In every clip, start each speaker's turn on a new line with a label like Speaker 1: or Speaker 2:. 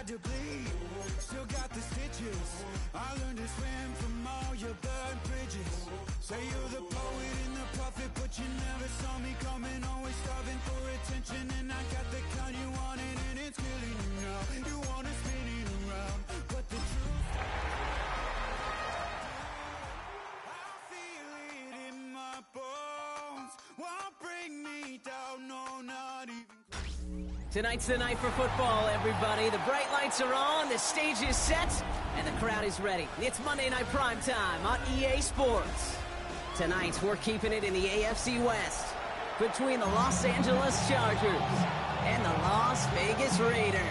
Speaker 1: had to bleed, still got the stitches. I learned to swim from all your burnt bridges. Say you're the poet and the prophet, but you never saw me coming. Always starving for attention, and I got the kind you wanted, and it's killing you now. You wanna spin it around, but the truth, I feel it in my bones. Won't bring me down, no, not even.
Speaker 2: Tonight's the night for football, everybody. The bright lights are on, the stage is set, and the crowd is ready. It's Monday Night Primetime on EA Sports. Tonight, we're keeping it in the AFC West between the Los Angeles Chargers and the Las Vegas Raiders.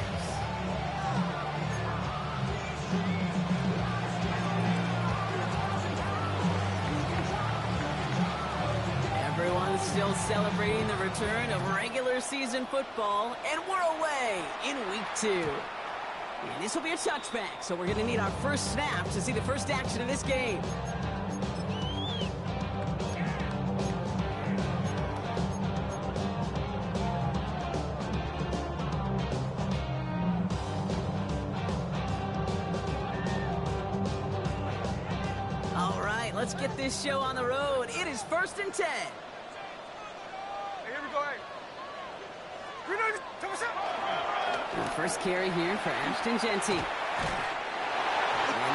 Speaker 2: Everyone's still celebrating the return of regular season football, and we're away in week 2. And this will be a touchback, so we're going to need our first snap to see the first action of this game. All right, let's get this show on the road. It is 1st and 10. First carry here for Ashton Genty. And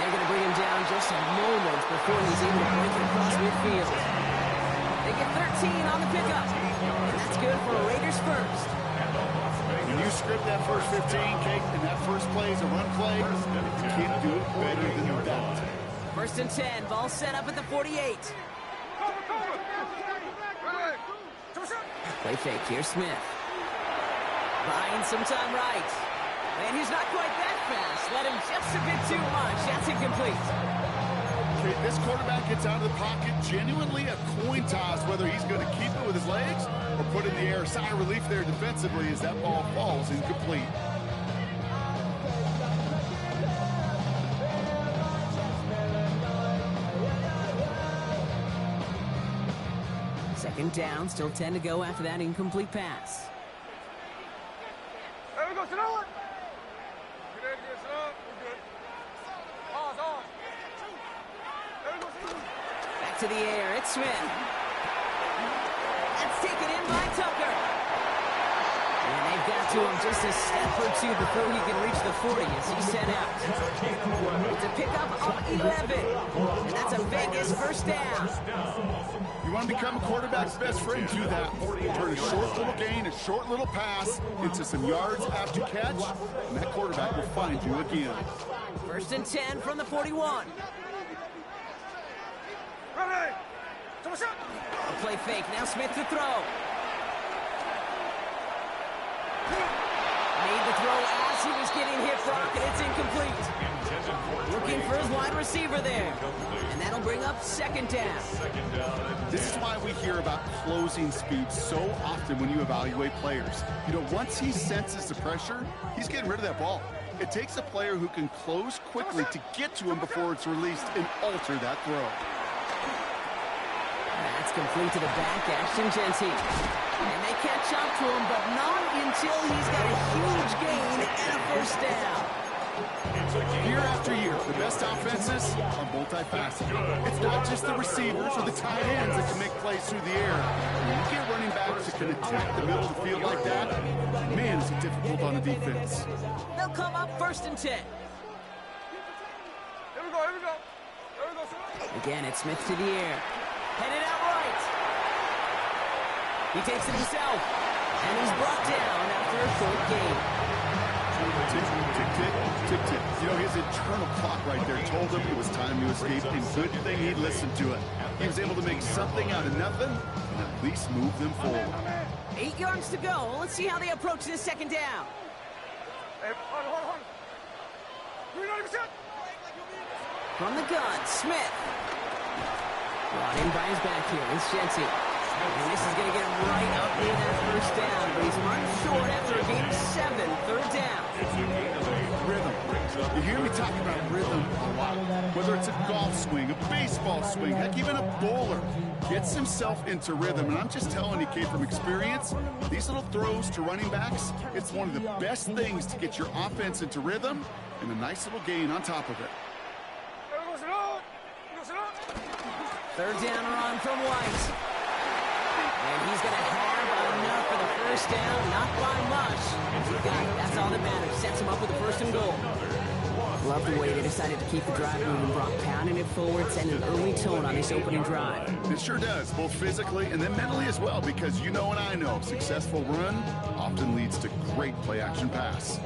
Speaker 2: they're going to bring him down just a moment before he's able to break it across midfield. They get 13 on the pickup. And that's good for a Raiders first.
Speaker 3: When you script that first 15, Kate, and that first play is a run play, you can't do it better than that.
Speaker 2: 1st and 10, ball set up at the 48. Play fake here, Smith. Buying some time right. And he's not quite that fast. Let him just a bit too much. That's incomplete.
Speaker 3: Okay, this quarterback gets out of the pocket. Genuinely a coin toss whether he's going to keep it with his legs or put it in the air. Sigh of relief there defensively as that ball falls incomplete.
Speaker 2: Second down, still 10 to go after that incomplete pass.
Speaker 4: There we go, sit down. Get ready to sit up. We're good. Pause, on. There we go, sit down.
Speaker 2: Back to the air, it's Smith. That's taken in by Tucker. And they've got to him just a step or two before he can reach the 40 as he's sent out. It's a pickup of 11. And that's a Vegas first down.
Speaker 3: You want to become a quarterback's best friend, do that. Turn a short little gain, a short little pass into some yards after catch, and that quarterback will find you again.
Speaker 2: 1st and 10 from the 41.
Speaker 4: Ready.
Speaker 2: A play fake, now Smith to throw. Made the throw as he was getting hit, Brock, and it's incomplete. Looking for his wide receiver there. And that'll bring up 2nd down.
Speaker 3: This is why we hear about closing speed so often when you evaluate players. You know, once he senses the pressure, he's getting rid of that ball. It takes a player who can close quickly to get to him before it's released and alter that throw.
Speaker 2: That's complete to the back, Ashton Genty. And they catch up to him, but not until he's got a huge gain and a first down.
Speaker 3: Year after year, the best offenses are multifaceted. It's not just the receivers or the tight ends that can make plays through the air. When you get running backs that can attack the middle of the field like that, man, is it difficult on the defense.
Speaker 2: They'll come up 1st and 10.
Speaker 4: Here we go, here we go. There we go.
Speaker 2: Again, it's Smith to the air. Headed out right. He takes it himself. And he's brought down after a short gain.
Speaker 3: Tick, tick, tick, tick, tick. You know, his internal clock right there told him it was time to escape, and good thing he listened to it. He was able to make something out of nothing and at least move them forward.
Speaker 2: 8 yards to go. Let's see how they approach this 2nd down.
Speaker 4: Hey, hold on. 390%.
Speaker 2: From the gun, Smith. Brought in by his back here. It's Genty. And this is going to get him right up near that first down. But he's marked short after a gain of 7. 3rd down.
Speaker 3: Rhythm. You hear me talk about rhythm a lot. Whether it's a golf swing, a baseball swing, heck, even a bowler, gets himself into rhythm. And I'm just telling you, kid, from experience, these little throws to running backs, it's one of the best things to get your offense into rhythm and a nice little gain on top of it.
Speaker 2: Third down run from White. And he's going to have enough for the first down, not by much. He got it. That's all that matters. Sets him up with the first and goal. Love the way they decided to keep the drive moving, Brock, pounding it forward, sending an early tone on this opening drive.
Speaker 3: It sure does, both physically and then mentally as well, because you know and I know, successful run often leads to great play-action pass.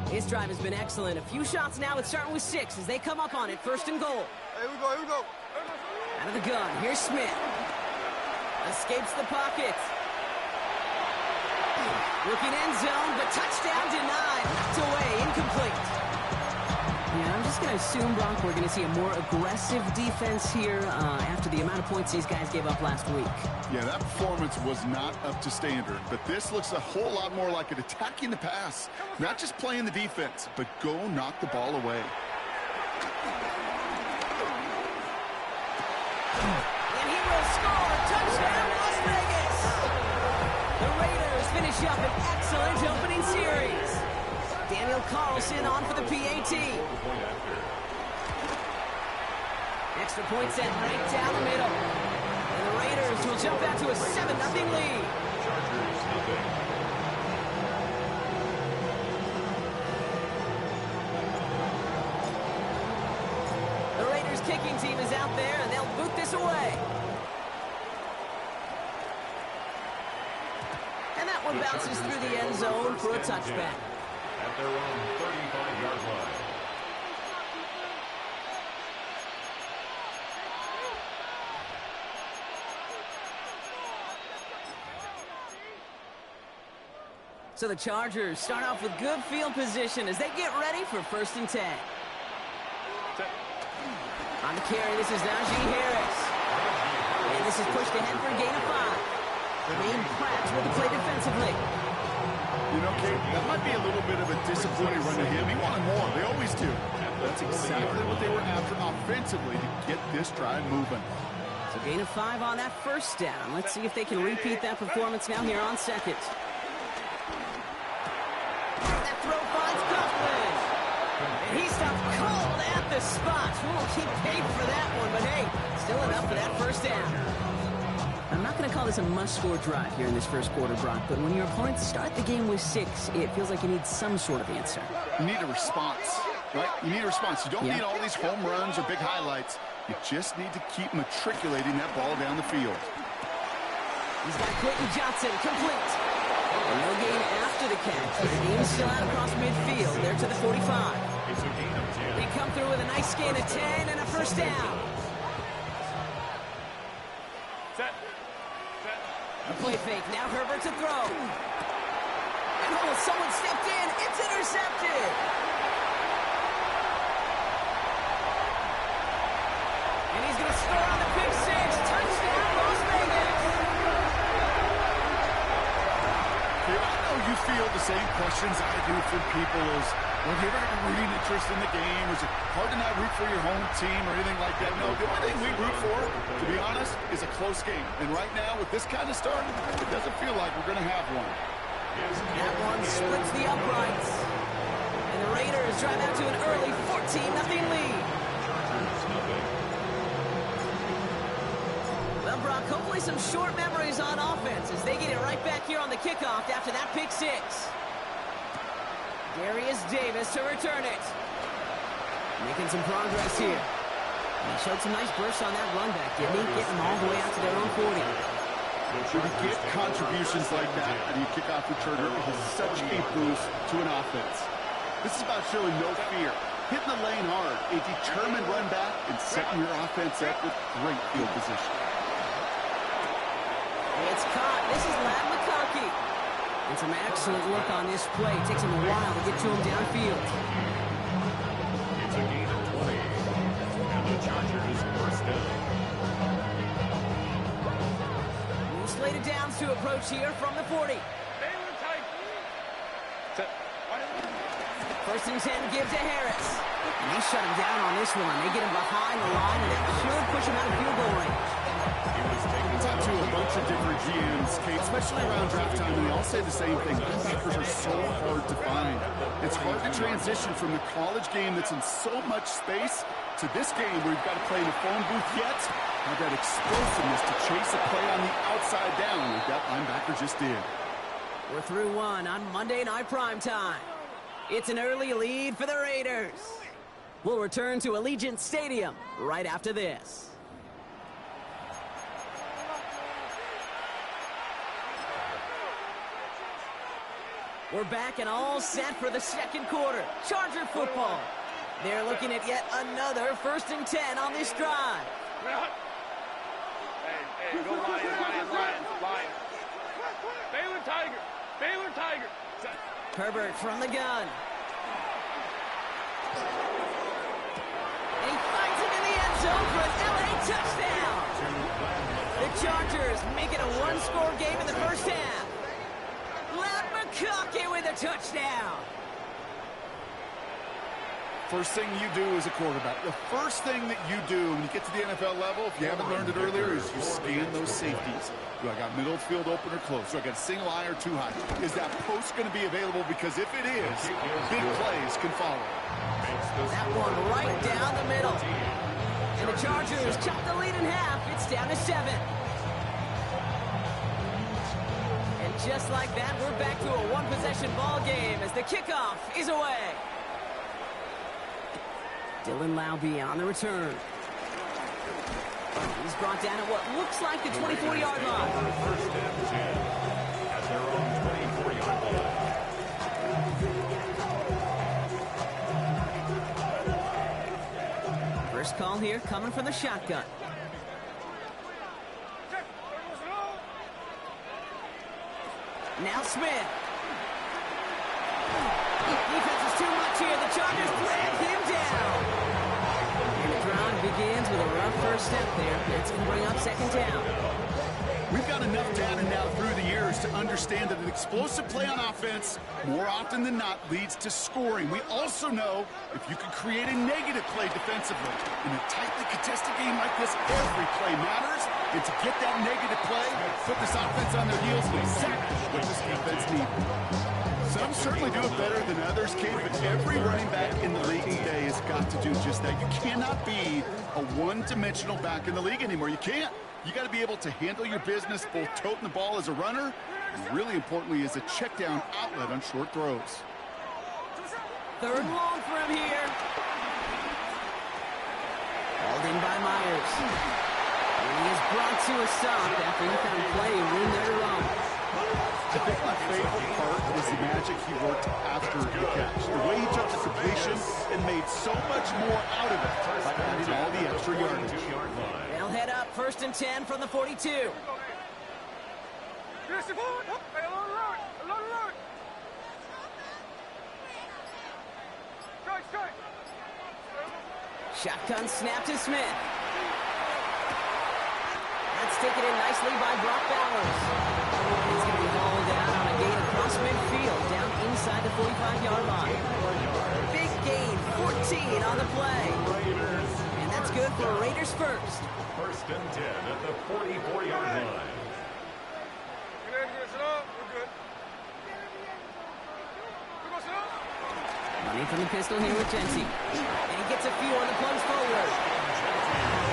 Speaker 2: This drive has been excellent. A few shots now. It's starting with 6 as they come up on it. First and goal.
Speaker 4: Here we go, here we go.
Speaker 2: Out of the gun, here's Smith. Escapes the pocket. Looking end zone, but touchdown denied. Knocked away, incomplete. Yeah, I'm just going to assume, Brock, we're going to see a more aggressive defense here after the amount of points these guys gave up last week.
Speaker 3: Yeah, that performance was not up to standard, but this looks a whole lot more like it attacking the pass. Not just playing the defense, but go knock the ball away.
Speaker 2: And he will score. Touchdown, Las Vegas. The Raiders finish up an excellent opening series. Daniel Carlson on for the PAT. Extra point set right down the middle. And the Raiders will jump out to a 7-0 lead. The Raiders kicking team is out there, and they'll boot this away. And that one bounces through the end zone for a touchback.
Speaker 5: At their own 35-yard line.
Speaker 2: So the Chargers start off with good field position as they get ready for 1st and 10. On the carry, this is Najee Harris. And this is pushed ahead for a gain of 5. Remain Pratt with the play defensively.
Speaker 3: You know, Kate, that might be a little bit of a disappointing run to him. He wanted more. They always do. That's exactly what they were after offensively to get this drive moving.
Speaker 2: So gain of 5 on that first down. Let's see if they can repeat that performance now here on 2nd. That throw finds Coughlin. And he stopped cold at the spot. Ooh, he paid for that one, but hey, still enough for that first down. I'm not going to call this a must-score drive here in this first quarter, Brock, but when your opponents start the game with 6, it feels like you need some sort of answer.
Speaker 3: You need a response, right? You need a response. You don't need all these home runs or big highlights. You just need to keep matriculating that ball down the field.
Speaker 2: He's got Quentin Johnson complete. And no gain after the catch. The game's still out across midfield. They're to the 45.
Speaker 5: It's a gain of 10.
Speaker 2: They come through with a nice gain of 10 and a first down.
Speaker 4: Set.
Speaker 2: A play fake. Now Herbert to throw. And someone stepped in. It's intercepted. And he's going to score on the pick 6. Touchdown, Las Vegas.
Speaker 3: I know you feel the same questions I do from people as, well, do you ever have a real interest in the game? Or is it hard to not root for your home team or anything like that? No, the only thing we root for, to be honest, is a close game. And right now, with this kind of start, it doesn't feel like we're going to have one.
Speaker 2: That one splits the uprights. And the Raiders drive out to an early 14-0 lead. Well, Brock, hopefully some short memories on offense as they get it right back here on the kickoff after that pick 6. Darius Davis to return it. Making some progress here. And he showed some nice bursts on that run back, didn't he? Getting them all the way out to their own 40.
Speaker 3: When you get contributions like that and you kick off returner, it is such a boost to an offense. This is about showing no fear, hitting the lane hard, a determined run back, and setting your offense up with great field position.
Speaker 2: It's caught. This is Ladd McConkey. And some excellent work on this play. It takes him a while to get to him downfield.
Speaker 5: It's a gain of 20. And the Chargers first down.
Speaker 2: New slated downs to approach here from the 40. First and 10, give to Harris. And they shut him down on this one. They get him behind the line, and that should push him out of field goal range.
Speaker 3: We talked to a bunch of different GMs, Kate, especially around draft time, and they all say the same thing. Linebackers are so hard to find. It's hard to transition from the college game that's in so much space to this game where you've got to play in a phone booth yet. Have that explosiveness to chase a play on the outside down like that linebacker just did.
Speaker 2: We're through one on Monday Night Primetime. It's an early lead for the Raiders. We'll return to Allegiant Stadium right after this. We're back and all set for the second quarter. Charger football. They're looking at yet another first and 10 on this drive.
Speaker 4: Hey, go Lions. Baylor Tiger.
Speaker 2: Herbert from the gun. And he finds it in the end zone for an LA touchdown. The Chargers make it a one-score game in the first half. McConkey with a touchdown.
Speaker 3: First thing you do as a quarterback, the first thing that you do when you get to the NFL level, if you haven't learned it earlier, is you scan those safeties. Do I got middle of field open or close? Do I got a single eye or too high? Is that post going to be available? Because if it is, big plays can follow.
Speaker 2: That one right down the middle. And the Chargers chop the lead in half. It's down to 7. And just like that, we're back to a one-possession ball game as the kickoff is away. Dylan Laube on the return. He's brought down at what looks like the 24-yard line.
Speaker 5: First and 10 at their own 24-yard line.
Speaker 2: First call here coming from the shotgun. Now Smith. Defense is too much here. The Chargers drag him down. And the drive begins with a rough first step there. It's going to bring up second down.
Speaker 3: We've got enough data now through the years to understand that an explosive play on offense more often than not leads to scoring. We also know if you can create a negative play defensively in a tightly contested game like this, every play matters. And to get that negative play, put this offense on their heels, and exactly what this defense needs. Some certainly do it better than others, Kate, but every running back in the league today has got to do just that. You cannot be a one-dimensional back in the league anymore. You can't. You got to be able to handle your business, both toting the ball as a runner, and really importantly as a check-down outlet on short throws.
Speaker 2: Third and long for him here. Hauled in by Myers. And he is brought to a stop after he found play and room there to run.
Speaker 3: I think my favorite part is the magic he worked after the catch. The way he took the completion and made so much more out of it by adding all the extra yardage.
Speaker 2: They'll head up first and 10 from the 42. Shotgun snap to Smith. That's taken in nicely by Brock Bowers. He's going to be hauled down on a gain across midfield, down inside the 45-yard line. Big gain, 14 on the play. And that's good for Raiders first.
Speaker 5: First and 10 at the 44-yard line.
Speaker 2: Money from the pistol here with Jency. And he gets a few on the plunge forward.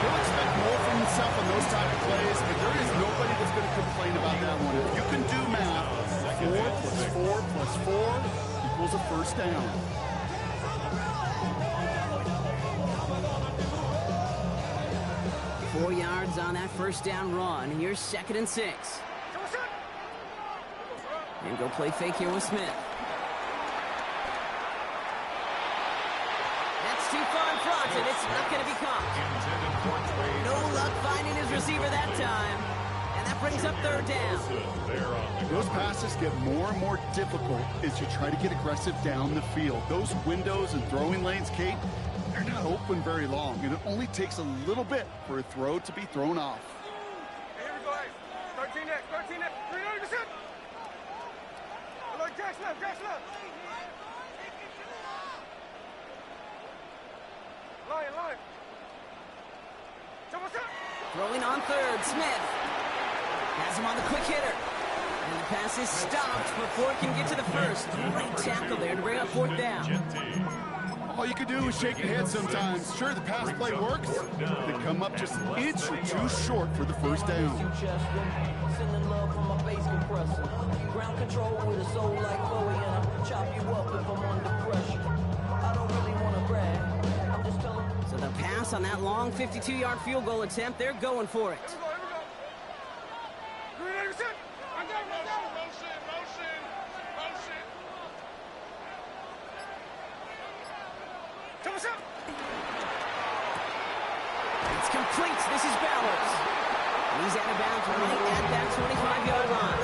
Speaker 3: He'll expect more from himself on those type of plays, but there is nobody that's going to complain about that one. If you can do math, 4 plus 4 plus 4 equals a first down.
Speaker 2: Four yards on that first down run. Here's second and 6. And go play fake here with Smith. That's too far in front, and it's not going to be caught. No luck finding his receiver that time. And that brings up third down.
Speaker 3: Those passes get more and more difficult as you try to get aggressive down the field. Those windows and throwing lanes, Kate, they're not open very long, and it only takes a little bit for a throw to be thrown off.
Speaker 4: Here we go, 13 next, 300%. Jackson left.
Speaker 2: Throwing on third, Smith. Has him on the quick hitter. And the pass is stopped before it can get to the first. Great tackle there to bring up fourth down.
Speaker 3: All you can do is shake your head sometimes. Sure, the pass play works. They come up just an inch or two short for the first down.
Speaker 6: Sending love from my bass compressor. Ground control with a soul like Bowie, and I chop you up if I'm under pressure. I don't really want to brag. I'm just telling.
Speaker 2: So the pass on that long 52-yard field goal attempt, they're going for it. It's complete. This is Bowers. He's out of bounds right at that 25-yard line.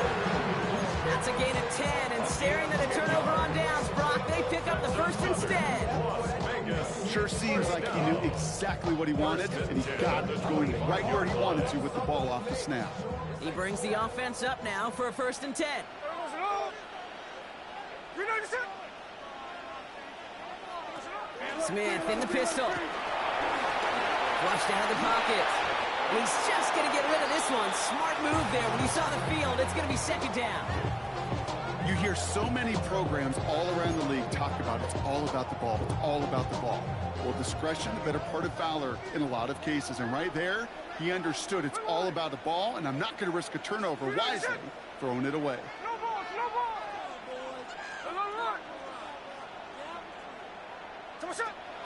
Speaker 2: That's a gain of 10, and staring at a turnover on downs, Brock, they pick up the first instead.
Speaker 3: Sure seems like he knew exactly what he wanted, and he got it going right where he wanted to with the ball off the snap.
Speaker 2: He brings the offense up now for a 1st and 10. Smith in the pistol. Flushed out of the pocket. He's just going to get rid of this one. Smart move there. When you saw the field, it's going to be 2nd down.
Speaker 3: You hear so many programs all around the league talk about it's all about the ball. It's all about the ball. Well, discretion, the better part of valor in a lot of cases. And right there, he understood it's all about the ball, and I'm not going to risk a turnover wisely, throwing it away.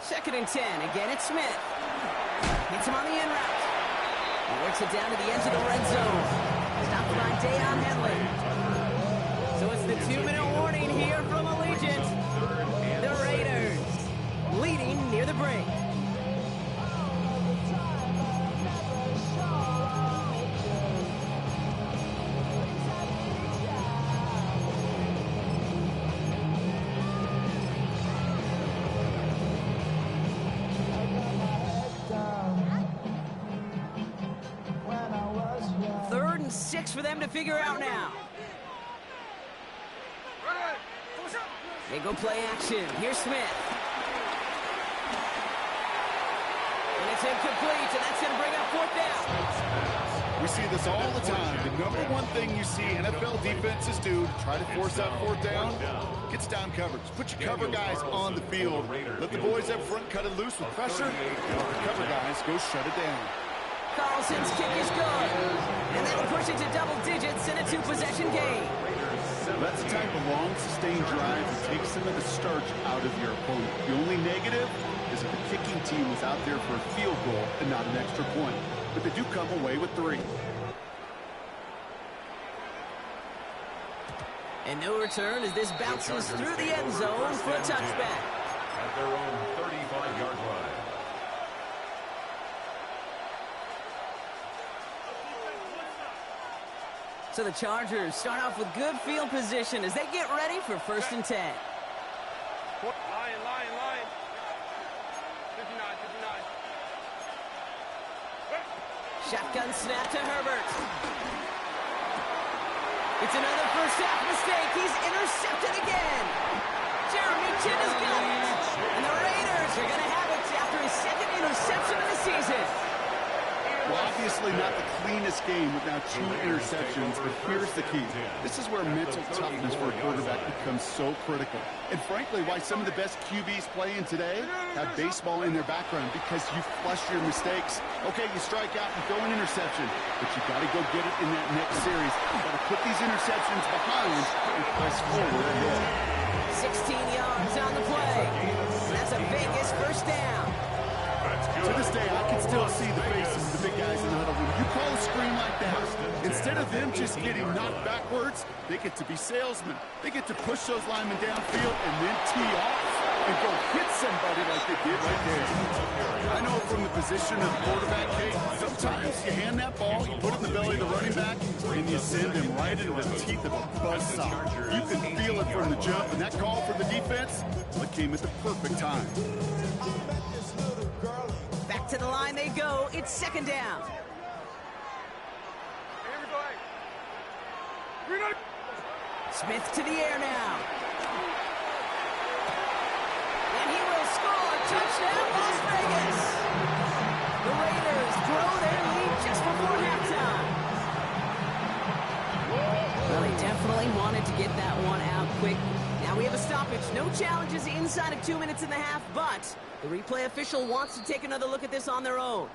Speaker 2: Second and 10. Again, it's Smith. Hits him on the in route. He works it down to the edge of the red zone. Stopped by Deion Henley. So it's the 2-minute warning here from Allegiant. The Raiders leading near the break. For them to figure out now. They go play action. Here's Smith. And it's incomplete, and that's going to bring up 4th down.
Speaker 3: We see this all the time. The number one thing you see NFL defenses do to try to force out 4th down, gets down coverage. Put your cover guys on the field. Let the boys up front cut it loose with pressure. The cover guys go shut it down.
Speaker 2: Carlson's kick is good. And that'll push it to double digits in a 2-possession game.
Speaker 3: That's the type of long, sustained drive that takes some of the starch out of your opponent. The only negative is if the kicking team was out there for a field goal and not an extra point. But they do come away with 3.
Speaker 2: And no return as this bounces through the end zone for a touchback.
Speaker 5: At their own 35-yard line.
Speaker 2: So the Chargers start off with good field position as they get ready for 1st and 10.
Speaker 4: Line. 59.
Speaker 2: Shotgun snap to Herbert. It's another first half mistake. He's intercepted again. Jeremy Chin has got it. And the Raiders are going to have it after his 2nd interception of the season.
Speaker 3: Well, obviously not the cleanest game with now 2 interceptions, but here's the key. This is where mental toughness for a quarterback becomes so critical. And frankly, why some of the best QBs playing today have baseball in their background, because you flush your mistakes. Okay, you strike out and throw an interception, but you got to go get it in that next series. You got to put these interceptions behind and press forward ahead.
Speaker 2: 16 yards on the play. That's a Vegas 1st down.
Speaker 3: To this day, I can still see the faces of the big guys in the huddle. When you call a screen like that, instead of them just getting knocked backwards, they get to be salesmen. They get to push those linemen downfield and then tee off and go hit somebody like they did right there. I know from the position of the quarterback, Kate, sometimes you hand that ball, you put it in the belly of the running back, and you send him right into the teeth of a buzzsaw. You can feel it from the jump, and that call for the defense, it came at the perfect time.
Speaker 2: Back to the line they go. It's 2nd down. Smith to the air now. And he will score. Touchdown, Las Vegas. The Raiders grow their lead just before halftime. Well, they definitely wanted to get that one out quick. Now we have a stoppage. No challenges inside of 2 minutes and a half, but the replay official wants to take another look at this on their own.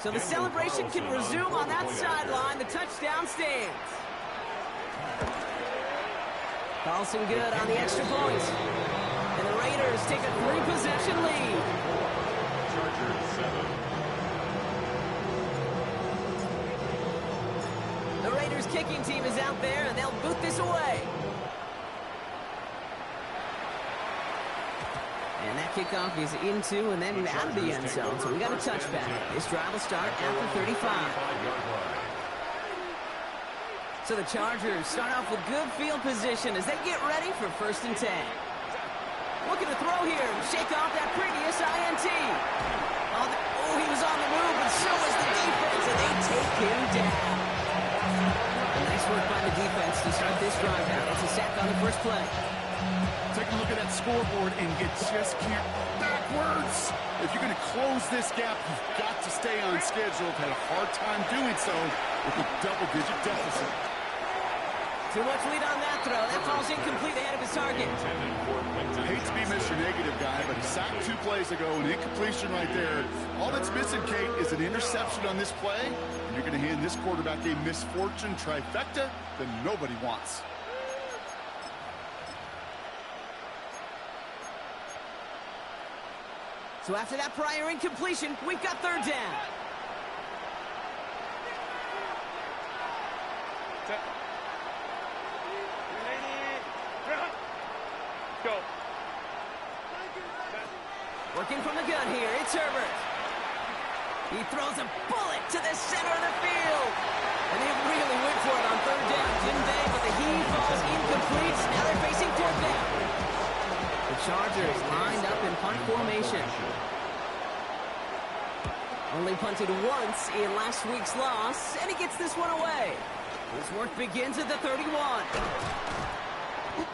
Speaker 2: So the celebration can resume on that sideline. The touchdown stands. Carlson good on the extra point. And the Raiders take a 3-possession lead.
Speaker 5: Chargers 7.
Speaker 2: The Raiders kicking team is out there, and they'll boot this away. And that kickoff is into and then out of the end zone, so we got a touchback. This drive will start after 35. So the Chargers start off with good field position as they get ready for 1st and 10. Looking to throw here, shake off that previous INT. Oh, he was on the move, but so was the defense, and they take him down. Nice work by the defense to start this drive out. It's a sack on the first play.
Speaker 3: Take a look at that scoreboard and you just can't backwards. If you're going to close this gap, you've got to stay on schedule. Had a hard time doing so with a double-digit deficit.
Speaker 2: Too much lead on that throw. That falls incomplete ahead of his target.
Speaker 3: I hate to be Mr. Negative guy, but he sacked 2 plays ago, an incompletion right there. All that's missing, Kate, is an interception on this play. And you're going to hand this quarterback a misfortune trifecta that nobody wants.
Speaker 2: So after that prior incompletion, we've got 3rd down.
Speaker 4: Go.
Speaker 2: Working from the gun here, it's Herbert. He throws a bullet to the center of the field. And they really went for it on 3rd down, didn't they? But the heave falls incomplete. Now they're facing 4th down. The Chargers lined up in punt formation. Only punted once in last week's loss, and he gets this one away. His work begins at the 31.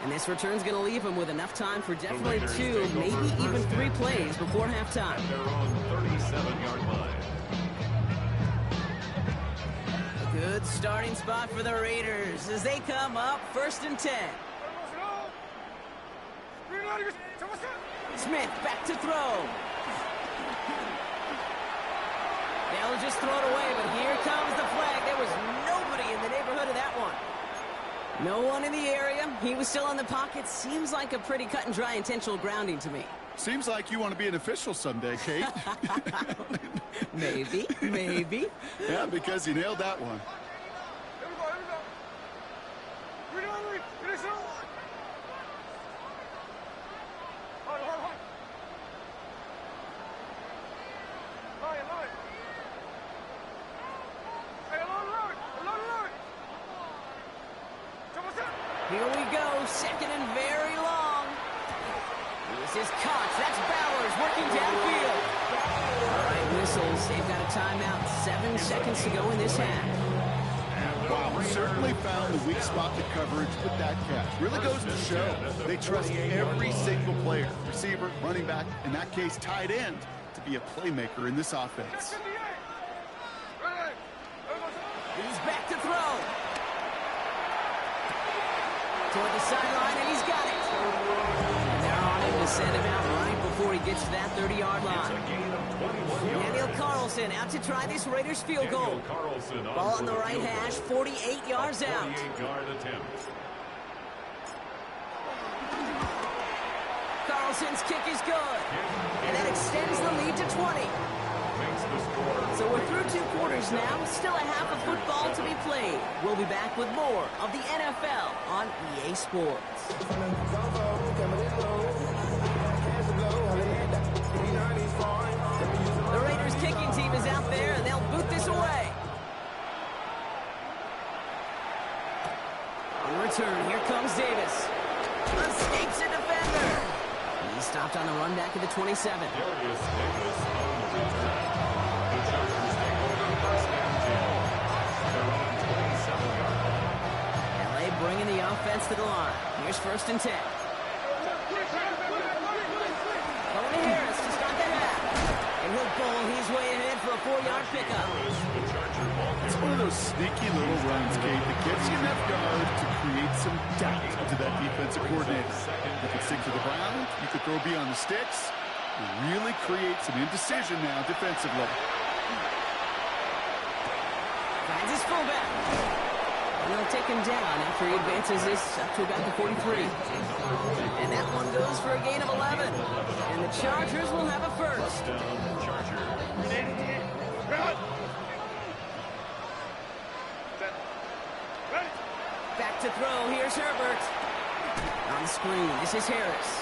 Speaker 2: And this return's going to leave him with enough time for definitely 2, maybe even 3 plays before halftime.
Speaker 5: They're on 37-yard line.
Speaker 2: A good starting spot for the Raiders as they come up 1st and 10. Smith back to throw. They'll just throw it away, but here comes the flag. There was nobody in the neighborhood of that one. No one in the area. He was still in the pocket. Seems like a pretty cut and dry intentional grounding to me.
Speaker 3: Seems like you want to be an official someday, Kate.
Speaker 2: Maybe.
Speaker 3: Yeah, because you nailed that one.
Speaker 2: Here we go, 2nd and very long. This is Cox, that's Bowers working downfield. All right, whistles, they've got a timeout, 7 seconds to go in this half.
Speaker 3: Wow, certainly found the weak spot to coverage with that catch. Really goes to show they trust every single player, receiver, running back, in that case tight end, to be a playmaker in this offense.
Speaker 2: He's back to throw. Toward the sideline, and he's got it. And they're on him to send him out right before he gets to that 30-yard line. Daniel Carlson out to try this Raiders field goal. Ball on the right hash, 48 yards out.
Speaker 5: 48-yard attempt.
Speaker 2: Carlson's kick is good. And that extends the lead to 20. So we're through 2 quarters now. Still a half of football to be played. We'll be back with more of the NFL on EA Sports. The Raiders kicking team is out there, and they'll boot this away. On return, here comes Davis. Escapes a defender. He's stopped on the run back at the 27.
Speaker 5: Darius Davis on the return. The Chargers take over 1st and 10. They're on 27-yard line.
Speaker 2: LA bringing the offense to the line. Here's 1st and 10. Going to Harris to start he'll bowl. He's way ahead for a 4-yard pickup.
Speaker 3: It's one of those sneaky little runs, Kate, that gets you enough yards to create some doubt to that defensive coordinator. You can stick to the ground, you could throw beyond the sticks, and really create some indecision now defensively.
Speaker 2: Finds his fullback. And they'll take him down after he advances this up to about the 43. And that one goes for a gain of 11. And the Chargers will have a first. Back to throw. Here's Herbert. On the screen, this is Harris.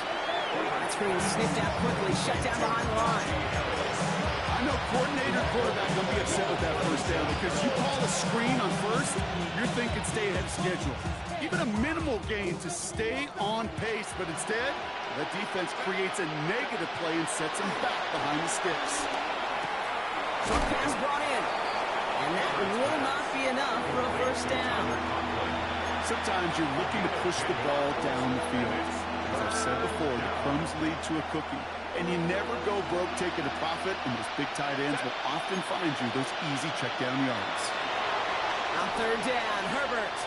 Speaker 2: That screen sniffed out quickly, shut down behind the line.
Speaker 3: I know coordinator and quarterback going to be upset with that first down because you call a screen on first, you're thinking stay ahead of schedule. Even a minimal gain to stay on pace, but instead, that defense creates a negative play and sets them back behind the sticks.
Speaker 2: Short pass brought in. And that will not be enough for a first down.
Speaker 3: Sometimes you're looking to push the ball down the field. As I've said before, the crumbs lead to a cookie. And you never go broke taking a profit, and those big tight ends will often find you those easy check down yards.
Speaker 2: On third down, Herbert.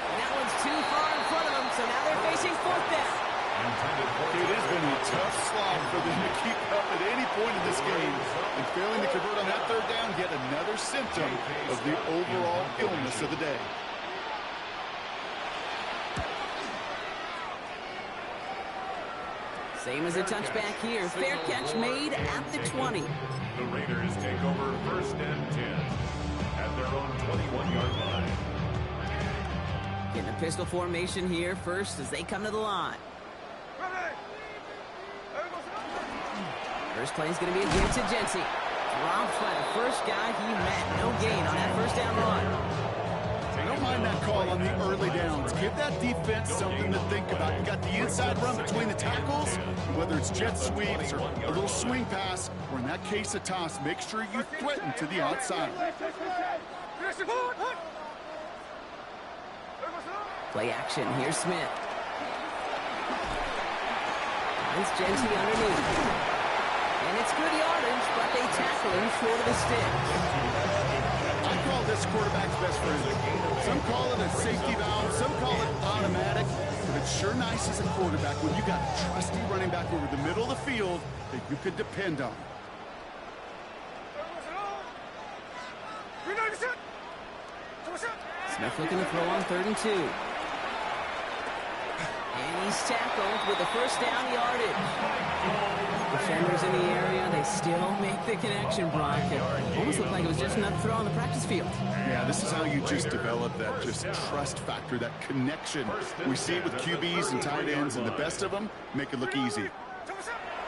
Speaker 2: And that one's too far in front of them, so now they're facing fourth down.
Speaker 3: It has been a tough slog for them to keep up at any point in this game. And failing to convert on that third down, yet another symptom of the overall illness of the day.
Speaker 2: Same as a touchback here. Fair catch made at the 20.
Speaker 5: The Raiders take over first and 10 at their own 21-yard line.
Speaker 2: Getting a pistol formation here first as they come to the line. First play is going to be against Agency. Dropped by the first guy he met. No gain on that first down run.
Speaker 3: I don't mind that call on the early downs. Give that defense something to think about. You got the inside run between the tackles, whether it's jet sweeps or a little swing pass, or in that case a toss, make sure you threaten to the outside.
Speaker 2: Play action. Here's Smith. Finds Genty underneath. And it's good yardage, but they tackle him short of the sticks.
Speaker 3: I call this quarterback's best friend. Some call it a safety valve, some call it automatic, but it's sure nice as a quarterback when you got a trusty running back over the middle of the field that you could depend on.
Speaker 2: Smith looking to throw on 3rd and 2. And he's tackled with the first down yardage. Defenders in the area, they still make the connection, Brock. It almost looked like it was just enough to throw on the practice field.
Speaker 3: Yeah, this is how you just develop that just trust factor, that connection. We see it with QBs and tight ends, and the best of them make it look easy.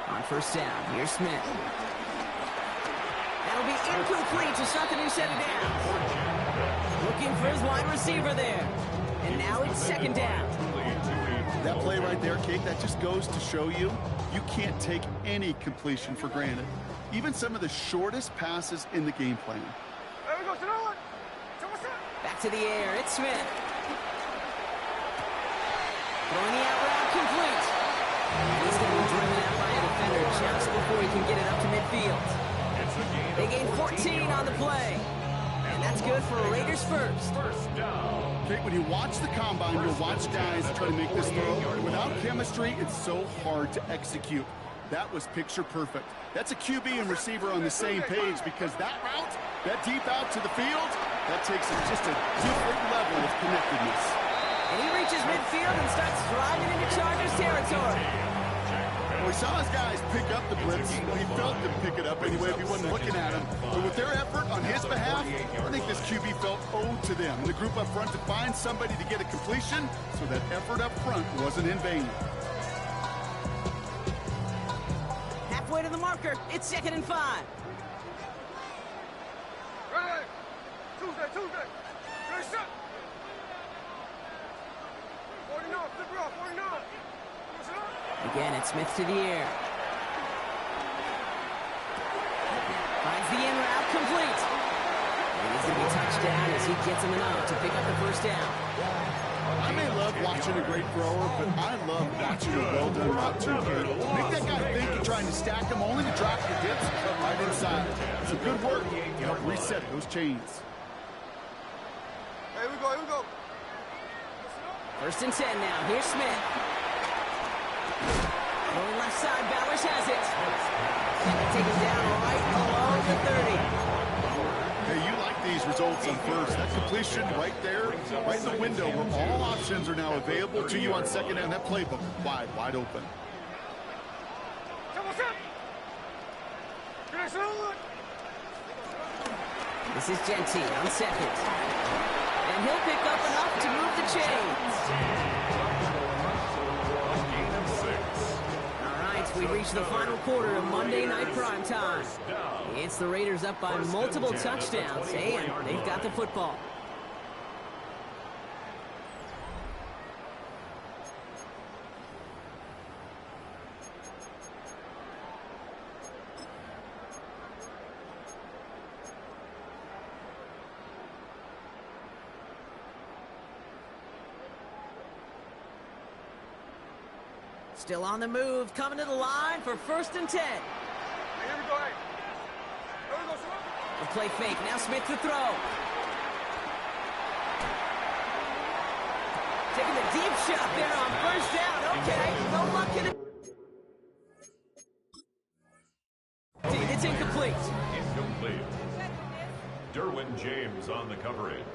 Speaker 2: On first down, here's Smith. That'll be incomplete to start the new set of downs. Looking for his wide receiver there. And now it's 2nd down.
Speaker 3: That play right there, Kate, that just goes to show you can't take any completion for granted. Even some of the shortest passes in the game plan.
Speaker 2: Back to the air, it's Smith. Throwing the out route complete. And he's going to be driven out by a defender just before he can get it up to midfield. They gain 14 on the play. And that's good for a Raiders first.
Speaker 3: Kate, when you watch the combine, you'll watch guys try to make this throw. Without chemistry, it's so hard to execute. That was picture perfect. That's a QB and receiver on the same page because that route, that deep out to the field, that takes just a different level of connectedness.
Speaker 2: And he reaches midfield and starts driving into Chargers territory.
Speaker 3: Well, we saw his guys pick up the blitz. He felt them pick it up anyway if he wasn't looking at him. But with their effort on his behalf, I think this QB felt owed to them. And the group up front to find somebody to get a completion so that effort up front wasn't in vain.
Speaker 2: Halfway to the marker, it's 2nd and 5.
Speaker 4: Ready? Tuesday. Ready, set. 49, flip it off, 49.
Speaker 2: Again, it's Smith to the air. Finds the in route complete. And he's going to be touched down as he gets him enough to pick up the first down.
Speaker 3: I may love watching a great thrower, but I love watching a well-done route too, kid. Make that guy think you're trying to stack him only to drop your dips and come right inside. It's a good work to help reset those chains.
Speaker 4: Hey, here we go, here we go.
Speaker 2: First and 10 now. Here's Smith. Going left side, Bowers has it. And they take him down right along the 30.
Speaker 3: Hey, you like these results on first. That completion right there, right in the window where all options are now available to you on second down. That playbook wide open.
Speaker 4: Come on, come.
Speaker 2: This is Genty on second. And he'll pick up enough to move the chains.
Speaker 5: Gain of 6.
Speaker 2: All right, we reach the final quarter of Monday Night Primetime. It's the Raiders up by multiple touchdowns, and they've got the football. Still on the move, coming to the line for first and 10.
Speaker 4: Hey, here we go, hey. Here we go, son.
Speaker 2: The play fake, now Smith to throw. Taking the deep shot there on first down. Okay, no luck in it. It's incomplete.
Speaker 5: Incomplete. Derwin James on the coverage.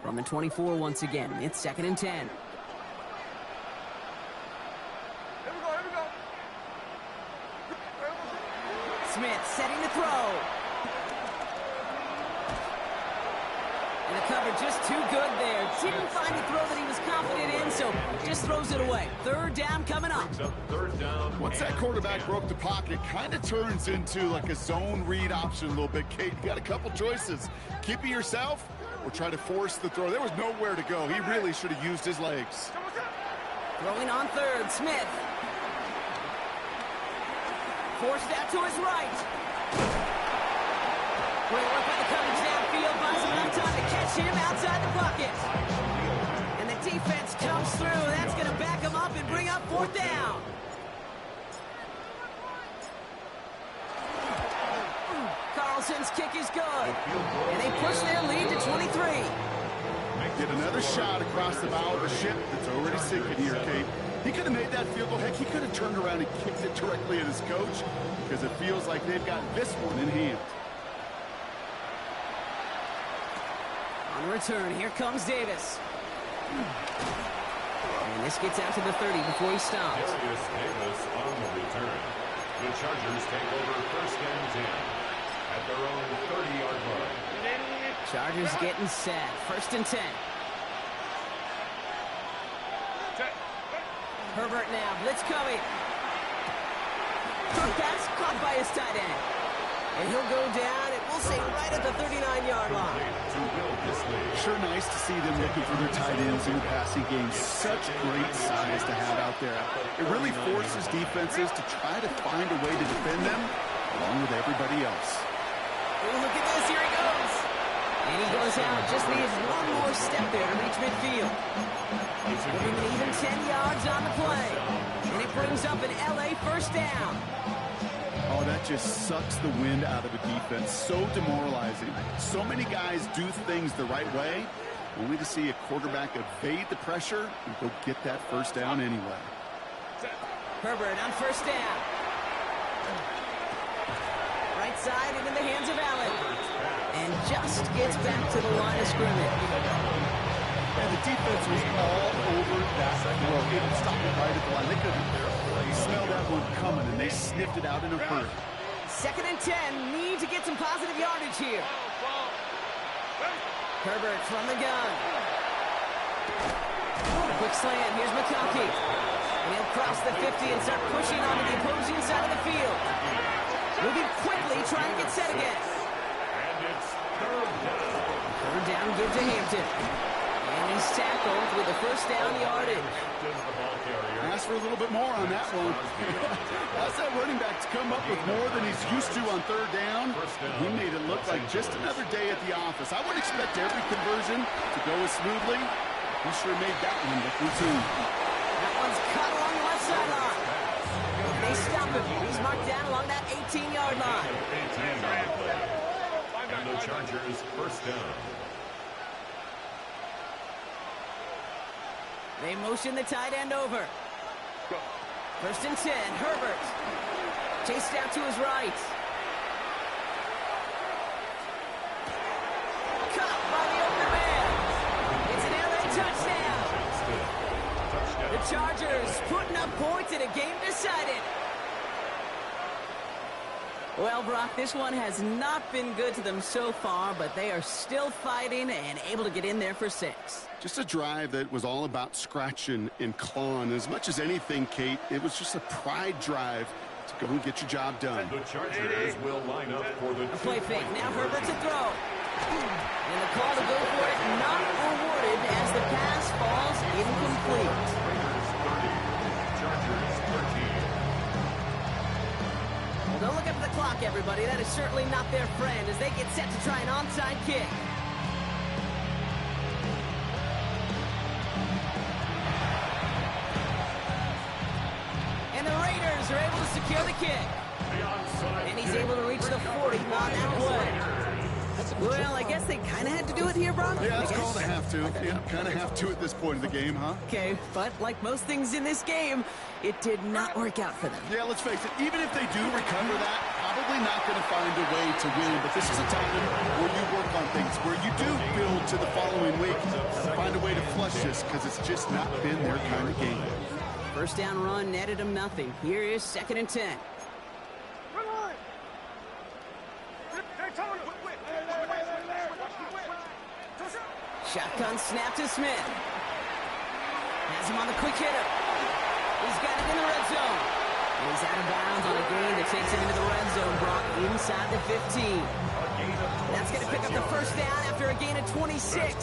Speaker 2: From the 24 once again, it's second and 10.
Speaker 4: Here we go, here we go.
Speaker 2: Smith setting the throw. And the cover just too good there. Didn't find a throw that he was confident in, so just throws it away. Third down coming up.
Speaker 5: Brings up third down.
Speaker 3: Once that quarterback broke the pocket, kind of turns into like a zone read option a little bit. Kate, you got a couple choices. Keep it yourself or try to force the throw. There was nowhere to go. He really should have used his legs.
Speaker 2: Throwing on third, Smith. Forced out to his right. Great work by the coverage downfield. Buys him enough time to catch him outside the pocket. And the defense comes through. That's going to back him up and bring up fourth down. Carlson's kick is good. And they push their lead to 23.
Speaker 3: Get another shot across the bow of the ship that's already sinking here, Kate. He could have made that field goal. Heck, he could have turned around and kicked it directly at his coach because it feels like they've got this one in hand.
Speaker 2: On the return, here comes Davis. And this gets out to the 30 before he stops.
Speaker 5: Darius Davis on the return. The Chargers take over first and 10 at their own 30-yard line.
Speaker 2: Chargers getting set. First and 10. Herbert now. Blitz coming. Short pass caught by his tight end. And he'll go down, and we'll say right at the 39-yard line.
Speaker 5: To build this lead.
Speaker 3: Sure nice to see them looking for their tight ends in the passing game. Such great size to have out there. It really forces defenses to try to find a way to defend them along with everybody else.
Speaker 2: Oh, look at this. Here he goes. And he goes out. Just needs one more step there to reach midfield. Giving him even 10 yards on the play. And it brings up an LA first down.
Speaker 3: Oh, that just sucks the wind out of a defense. So demoralizing. So many guys do things the right way, only to see a quarterback evade the pressure and go get that first down anyway.
Speaker 2: Herbert on first down. Right side into the hands of Allen. And just gets back to the line of scrimmage.
Speaker 3: And the defense was all over that throw. They didn't stop it right at the line. They could smell that one coming, and they sniffed it out in a hurry.
Speaker 2: Second and 10. Need to get some positive yardage here. Herbert from the gun. Quick slant. Here's McConkey. And he'll cross the 50 and start pushing onto the opposing side of the field. Moving quickly, trying to get set again. give to Hampton. And he's tackled with the first down yardage.
Speaker 3: Ask for a little bit more on that one. That's that running back to come up with more than he's used to on third down. He made it look like just another day at the office. I wouldn't expect every conversion to go as smoothly. He sure made that one look routine.
Speaker 2: That one's cut along the left sideline. They stop him. He's marked down along that 18-yard line.
Speaker 5: And the Chargers first down.
Speaker 2: They motion the tight end over. First and 10, Herbert. Chased out to his right. Caught by the open man. It's an LA touchdown. The Chargers putting up points in a game decided. Well, Brock, this one has not been good to them so far, but they are still fighting and able to get in there for 6.
Speaker 3: Just a drive that was all about scratching and clawing. As much as anything, Kate, it was just a pride drive to go and get your job done.
Speaker 5: And the Chargers will line up for the
Speaker 2: play fake. Now Herbert to throw. And the call to go for it not rewarded as the pass falls incomplete.
Speaker 5: Raiders 30, Chargers 13.
Speaker 2: Well, don't look up at the clock, everybody. That is certainly not their friend as they get set to try an onside kick. And the Raiders are able to secure the kick. And he's able to reach the 40 on that play. Well, I guess they kind of had to do it here, Brock.
Speaker 3: Yeah, it's called a have to. Yeah, kind of have to at this point of the game, huh?
Speaker 2: Okay, but like most things in this game, it did not work out for them.
Speaker 3: Yeah, let's face it, even if they do recover that, probably not going to find a way to win. But this is a time where you work on things, where you do build to the following week and find a way to flush this, because it's just not been their kind of game.
Speaker 2: First down run netted him nothing. Here is 2nd and 10. Shotgun snap to Smith. Has him on the quick hitter. He's got it in the red zone. And he's out of bounds on a gain that takes him into the red zone, Brock, inside the 15. That's going to pick up the first down after a gain of 26.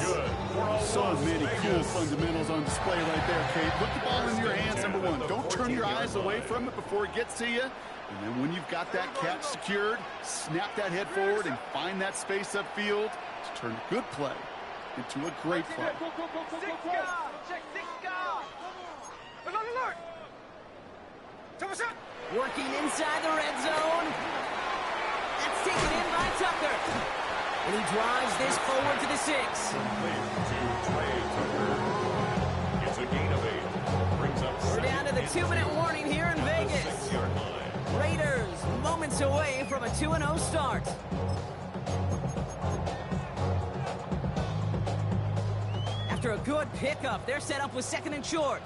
Speaker 3: So many cool fundamentals on display right there, Kate. Put the ball in your hands, number one. Don't turn your eyes away from it before it gets to you. And then when you've got that catch secured, snap that head forward and find that space upfield to turn a good play into a great play.
Speaker 2: Working inside the red zone. That's taken in by Tucker. And he drives this forward to the 6.
Speaker 5: It's a gain of 8. Brings up
Speaker 2: We're down to the 2-minute warning here in Vegas. Raiders moments away from a 2-0 start. After a good pickup, they're set up with 2nd and short.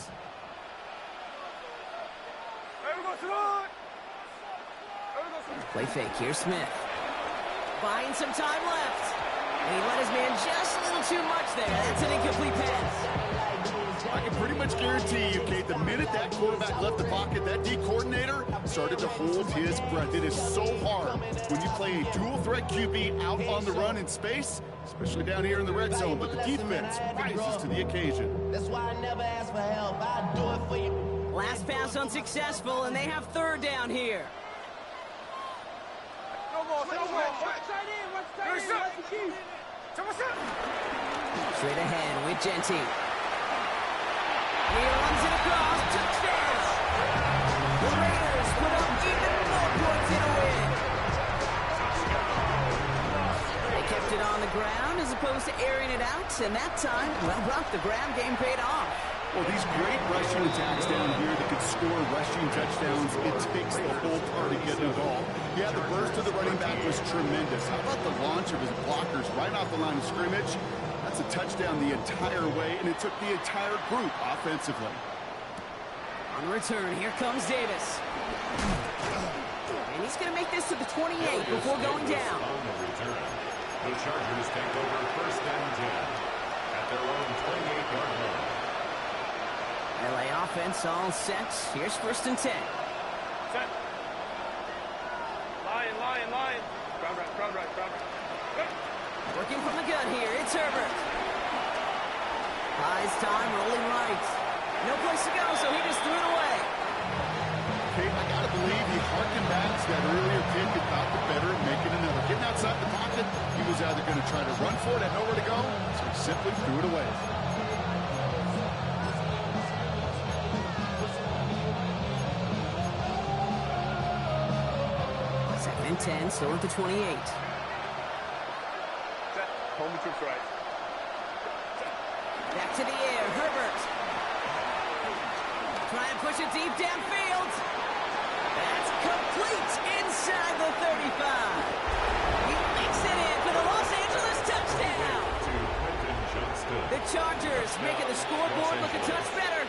Speaker 2: Play fake. Here's Smith. Buying some time left. And he let his man just a little too much there. That's an incomplete pass.
Speaker 3: I can pretty much guarantee you, Kate, the minute that quarterback left the pocket, that D coordinator started to hold his breath. It is so hard when you play a dual-threat QB out on the run in space, especially down here in the red zone, but the defense rises to the occasion.
Speaker 6: That's why I never ask for help. I do it for you.
Speaker 2: Last pass unsuccessful, and they have 3rd down here. Straight ahead with Genty. He runs it across. Touchdown! The Raiders put up even more points in a win. They kept it on the ground as opposed to airing it out, and that time, well, Brock, the ground game paid off.
Speaker 3: Well, these great rushing attacks down here that could score rushing touchdowns, it takes the whole party getting involved. Yeah, the burst of the running back was tremendous. How about the launch of his blockers right off the line of scrimmage? That's a touchdown the entire way, and it took the entire group offensively.
Speaker 2: On the return, here comes Davis. And he's going to make this to the 28 before going down.
Speaker 5: On the return, the Chargers take over 1st and 10 at their own 28-yard line.
Speaker 2: LA offense all set. Here's 1st and 10.
Speaker 4: Set. Lion. Ground right.
Speaker 2: working from the gun here. It's Herbert. Buys time, rolling right. No place to go, so he just threw it away.
Speaker 3: Kate, I got to believe he harkened back to that earlier pick and thought the better of making another. Getting outside the pocket, he was either going to try to run for it, had nowhere to go, so he simply threw it away.
Speaker 2: Second and 10, still at the 28.
Speaker 4: Home troops right.
Speaker 2: Back to the air, Herbert. Trying to push it deep downfield. That's complete inside the 35. He makes it in for the Los Angeles touchdown. The Chargers making the scoreboard look a touch better.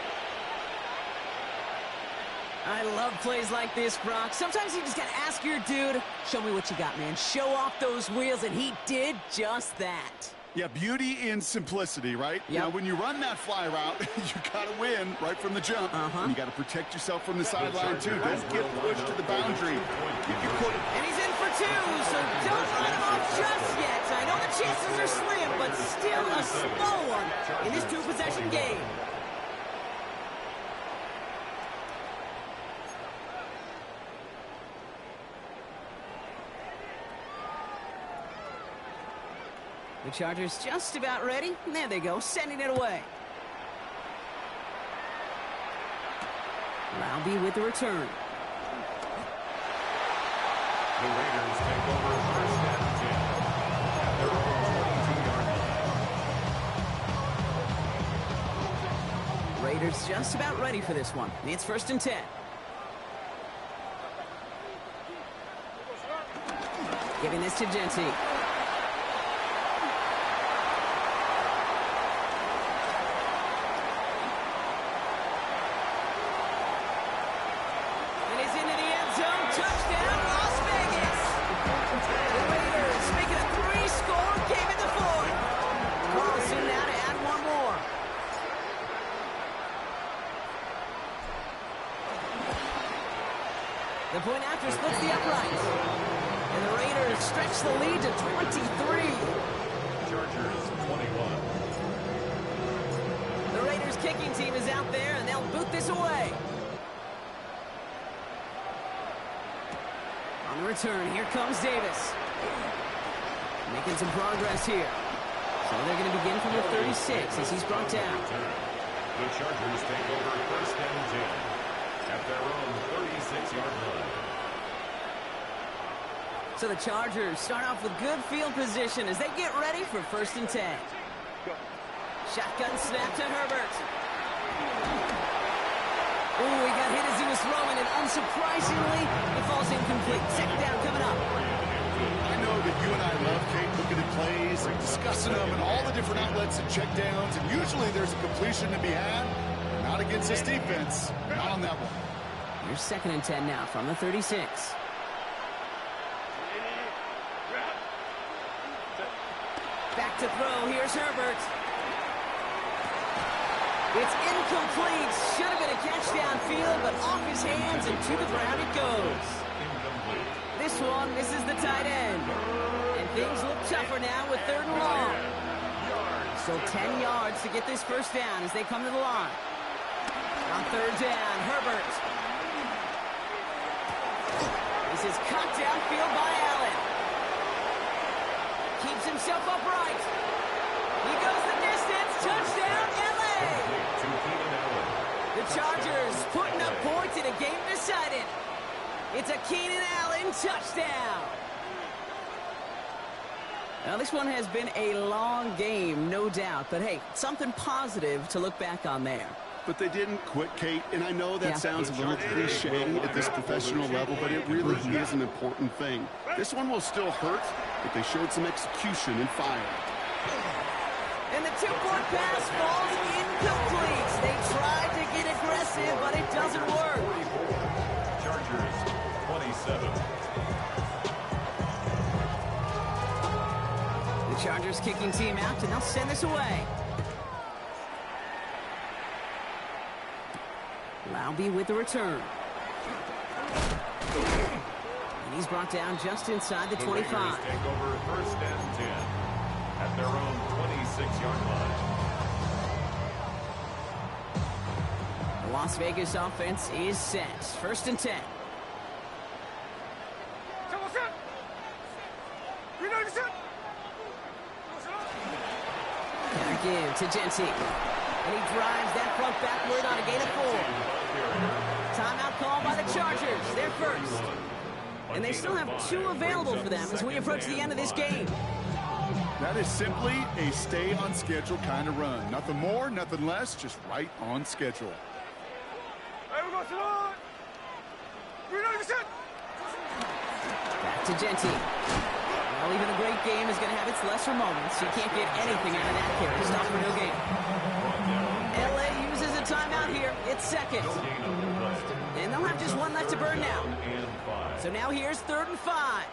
Speaker 2: I love plays like this, Brock. Sometimes you just got to ask your dude, show me what you got, man. Show off those wheels, and he did just that.
Speaker 3: Yeah, beauty in simplicity, right?
Speaker 2: Yep.
Speaker 3: Now, when you run that fly route, you got to win right from the jump. And you got to protect yourself from the sideline, too. Don't get pushed to the boundary.
Speaker 2: And he's in for two, so don't run him off just yet. I know the chances are slim, but still a small one in this two-possession game. The Chargers just about ready. And there they go, sending it away. Laube with the return.
Speaker 5: The Raiders take over first and 10 at their own 22-yard line.
Speaker 2: Raiders just about ready for this one. It's first and 10. Giving this to Genty. The point after splits the uprights. And the Raiders stretch the lead to 23.
Speaker 5: Chargers 21.
Speaker 2: The Raiders kicking team is out there, and they'll boot this away. On the return, here comes Davis. Making some progress here. So they're going to begin from the 36 as he's brought down.
Speaker 5: The Chargers take over first and 10 at their own 36-yard line.
Speaker 2: So the Chargers start off with good field position as they get ready for first and 10. Shotgun snap to Herbert. Ooh, he got hit as he was throwing, and unsurprisingly, it falls incomplete. Second down coming up.
Speaker 3: I know that you and I love, Kate, looking at plays and discussing them and all the different outlets and checkdowns, and usually there's a completion to be had. Not against this defense. Not on that one.
Speaker 2: Here's second and 10 now from the 36. Back to throw. Here's Herbert. It's incomplete. Should have been a catch downfield, but off his hands and to the ground it goes. This one misses the tight end. And things look tougher now with third and long. So 10 yards to get this first down as they come to the line. On third down, Herbert. This is cut downfield by Allen. Keeps himself upright. He goes the distance. Touchdown, LA! The Chargers putting up points in a game decided. It's a Keenan Allen touchdown. Now, this one has been a long game, no doubt. But, hey, something positive to look back on there.
Speaker 3: But they didn't quit, Kate, and I know that sounds a little cliche at this professional level, but it really is an important thing. This one will still hurt, but they showed some execution and fire.
Speaker 2: And the two-point pass falls incomplete. They tried to get aggressive, but it doesn't work.
Speaker 5: Chargers 27.
Speaker 2: The Chargers kicking team out, and they'll send this away. Laube with the return. And he's brought down just inside the 25.
Speaker 5: Take over first and 10 at their own 26-yard line.
Speaker 2: The Las Vegas offense is set. 1st and 10. Give to Genty. And he drives that front backward on a gain of 4. Timeout call by the Chargers. They're first. And they still have 2 available for them as we approach the end of this game.
Speaker 3: That is simply a stay on schedule kind of run. Nothing more, nothing less, just right on schedule.
Speaker 2: Back to Genty. Well, even a great game is going to have its lesser moments. You can't get anything out of that carry. Stop for no gain. LA uses a timeout here. It's 2nd. And they'll have just 1 left to burn now. So now here's 3rd and 5.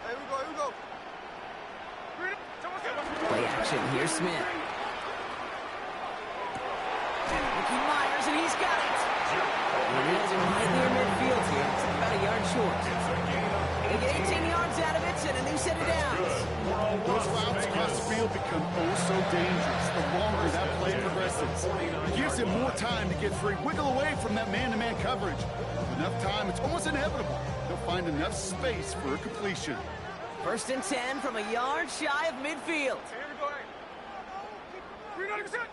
Speaker 4: Here we go.
Speaker 2: Play action. Here's Smith. Ricky Myers, and he's got it. And he has it right near midfield here. It's about a yard short. They get 18 yards out of it, and a new set of downs.
Speaker 3: Those routes across the field become oh so dangerous the longer that play progresses. It gives him more time to get free, wiggle away from that man-to-man coverage. With enough time, it's almost inevitable. He'll find enough space for a completion.
Speaker 2: 1st and 10 from a yard shy of midfield.
Speaker 4: Here we go. 390%.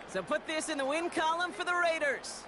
Speaker 2: So put this in the win column for the Raiders.